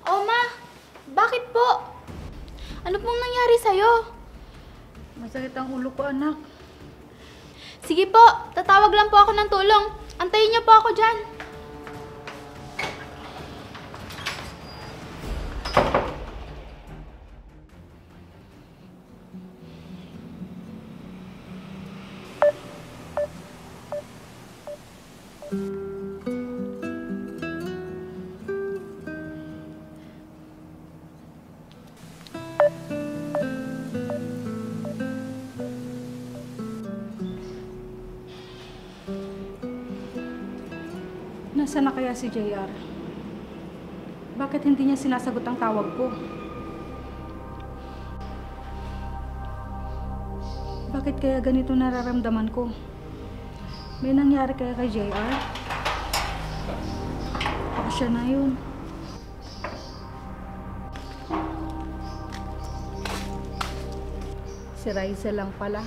Ma, bakit po? Ano pong nangyari sa'yo? Masakit ang ulo ko, anak. Sige po, tatawag lang po ako ng tulong. Antayin niyo po ako dyan. Nasaan na kaya si JR? Bakit hindi niya sinasagot ang tawag ko? Bakit kaya ganito nararamdaman ko? May nangyari kaya kay JR? Baka siya na yun. Si Raisa lang pala.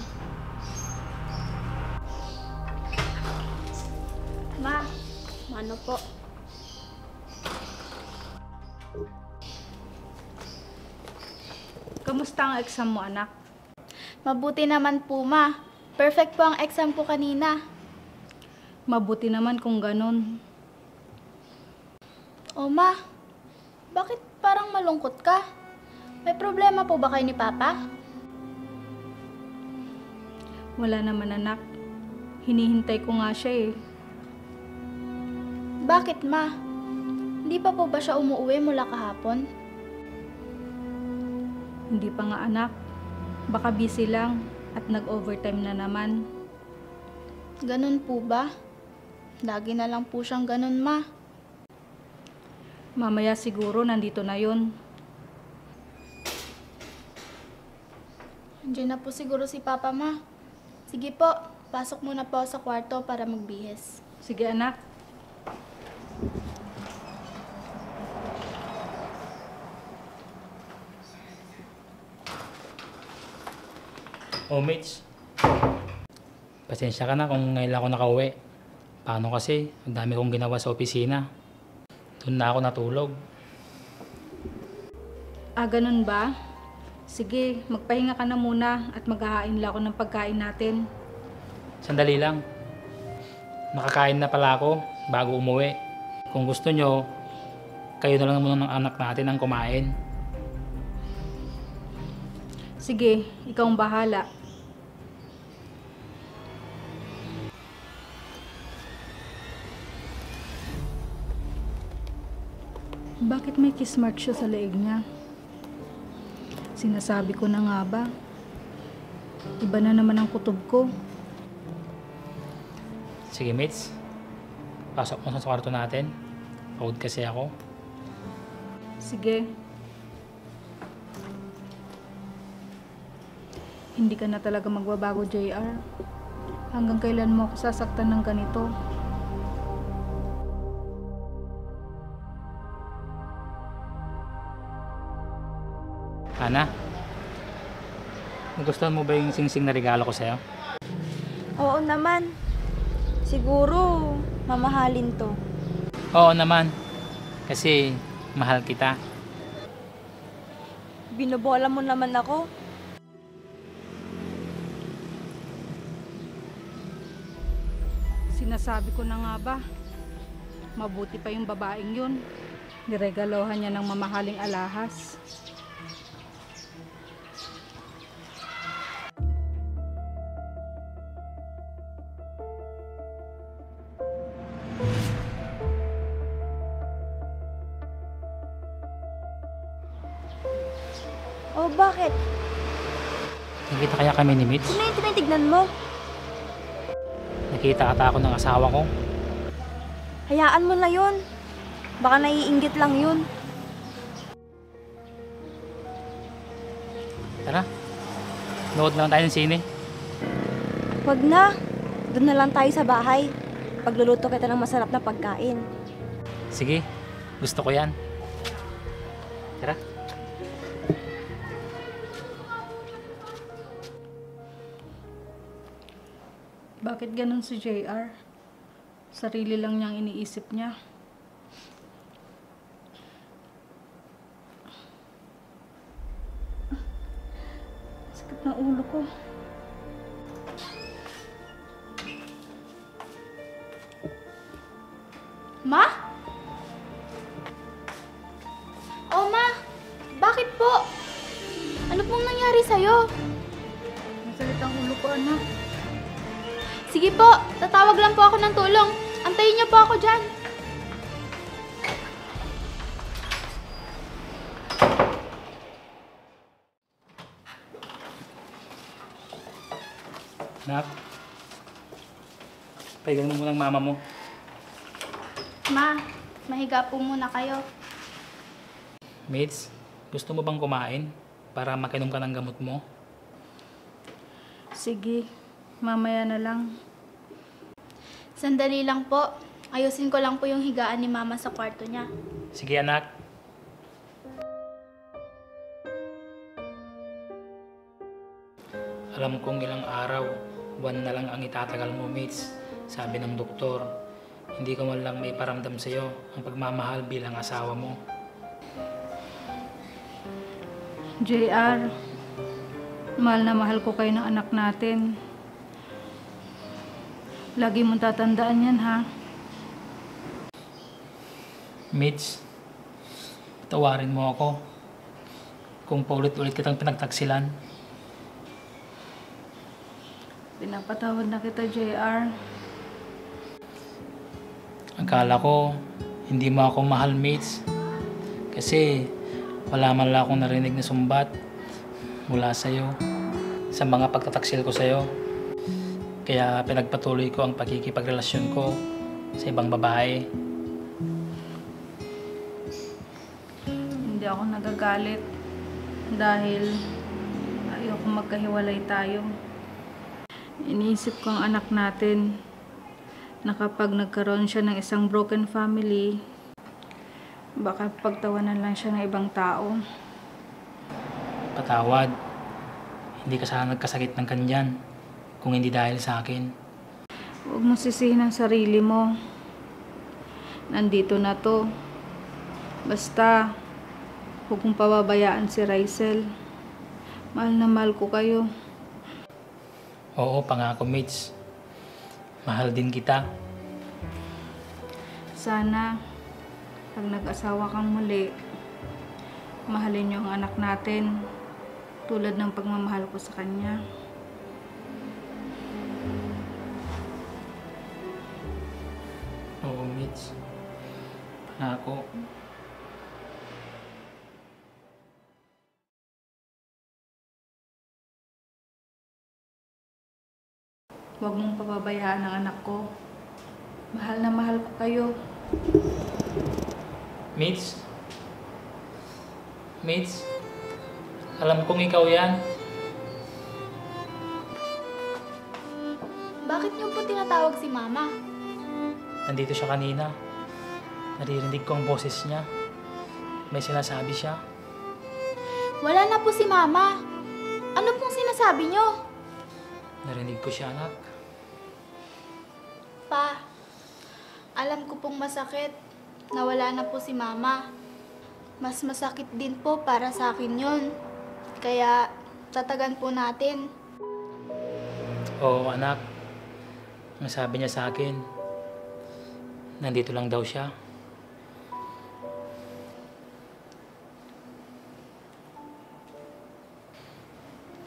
Ma, ano po? Kamusta ang exam mo, anak? Mabuti naman po, Ma. Perfect po ang exam ko kanina. Mabuti naman kung ganon. Ma, bakit parang malungkot ka? May problema po ba kayo ni Papa? Wala naman, anak. Hinihintay ko nga siya eh. Bakit, Ma? Hindi pa po ba siya umuwi mula kahapon? Hindi pa nga, anak. Baka busy lang at nag-overtime na naman. Ganun po ba? Lagi na lang po siyang ganun, Ma. Mamaya siguro nandito na yun. Andiyan na po siguro si Papa, Ma. Sige po, pasok muna po ako sa kwarto para magbihis. Sige, anak. Mates, pasensya ka na kung ngayon lang ako nakauwi. Paano kasi, ang dami kong ginawa sa opisina. Doon na ako natulog. Ganun ba? Sige, magpahinga ka na muna at maghahain lang ako ng pagkain natin. Sandali lang. Nakakain na pala ako bago umuwi. Kung gusto nyo, kayo na lang muna ng anak natin ang kumain. Sige, ikaw ang bahala. Bakit may kiss mark siya sa leeg niya? Sinasabi ko na nga ba? Iba na naman ang kutob ko. Sige mates, pasok mo sa kwarto natin. Pagod kasi ako. Sige. Hindi ka na talaga magbabago, JR. Hanggang kailan mo ako sasaktan ng ganito? Ana, nagustuhan mo ba yung singsing na regalo ko sa'yo? Oo naman. Siguro, mamahalin to. Oo naman, kasi mahal kita. Binobola mo naman ako. Sinasabi ko na nga ba? Mabuti pa yung babaeng yun. Niregalohan niya ng mamahaling alahas. Oh, bakit? Nakita kaya kami ni Mitch? Ano yung tinitignan mo? Nakita ata ako ng asawa ko. Hayaan mo na yun. Baka naiinggit lang yun. Tara, nood lang tayo ng sine. Wag na. Doon na lang tayo sa bahay. Pagluluto kita ng masarap na pagkain. Sige, gusto ko yan. Tara. Bakit ganun si JR? Sarili lang niyang iniisip niya. Sakit na ulo ko. Ma? Oh, Ma. Bakit po? Ano pong nangyari sa'yo? Masakit ang ulo ko, anak. Sige po, tatawag lang po ako ng tulong. Antayin niyo po ako dyan. Anak, pahigan mo muna ang mama mo. Ma, mahiga po muna kayo. Mates, gusto mo bang kumain para makinom ka ng gamot mo? Sige, mamaya na lang. Sandali lang po. Ayusin ko lang po yung higaan ni Mama sa kwarto niya. Sige anak. Alam kong ilang araw, buwan na lang ang itatagal mo, mates. Sabi ng doktor, hindi ko man lang may paramdam sa'yo ang pagmamahal bilang asawa mo. JR, mahal na mahal ko kayo ng anak natin. Lagi mong tatandaan yan, ha? Mates, tawarin mo ako kung paulit-ulit kitang pinagtaksilan. Pinapatawad na kita, JR. Akala ko, hindi mo ako mahal, mates. Kasi wala man lang akong narinig na sumbat mula sa'yo sa mga pagtataksil ko sa'yo. Kaya pinagpatuloy ko ang pagkikipagrelasyon ko sa ibang babae. Hindi ako nagagalit dahil ayoko magkahiwalay tayo. Iniisip ko ang anak natin na kapag nagkaroon siya ng isang broken family, baka pagtawanan lang siya ng ibang tao. Patawad. Hindi ka sana nagkasakit ng kanyan kung hindi dahil sa akin. Huwag mo sisihin ang sarili mo. Nandito na to. Basta, huwag mong pababayaan si Rysel. Mahal na mahal ko kayo. Oo, pangako, mates. Mahal din kita. Sana, pag nag-asawa kang muli, mahalin niyo ang anak natin tulad ng pagmamahal ko sa kanya. Oo, mates. Pangako. Huwag mong pababayaan ang anak ko. Mahal na mahal ko kayo. Mates? Mates? Alam kong ikaw yan. Bakit niyo po tinatawag si Mama? Nandito siya kanina. Naririnig ko ang boses niya. May sinasabi siya. Wala na po si Mama. Ano pong sinasabi niyo? Narinig ko siya, anak. Pa, alam ko pong masakit na wala na po si Mama. Mas masakit din po para sa akin yun. Kaya tatagan po natin. Oo, anak. Ang sabi niya sa akin, nandito lang daw siya.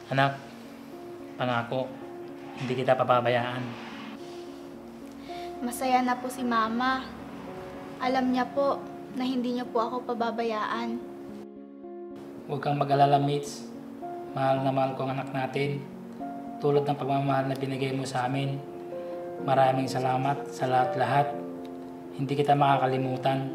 Anak, pangako, hindi kita papabayaan. Masaya na po si Mama. Alam niya po na hindi niyo po ako pababayaan. Huwag kang mag-alala, mates. Mahal na mahal ko ang anak natin. Tulad ng pagmamahal na binigay mo sa amin. Maraming salamat sa lahat-lahat. Hindi kita makakalimutan.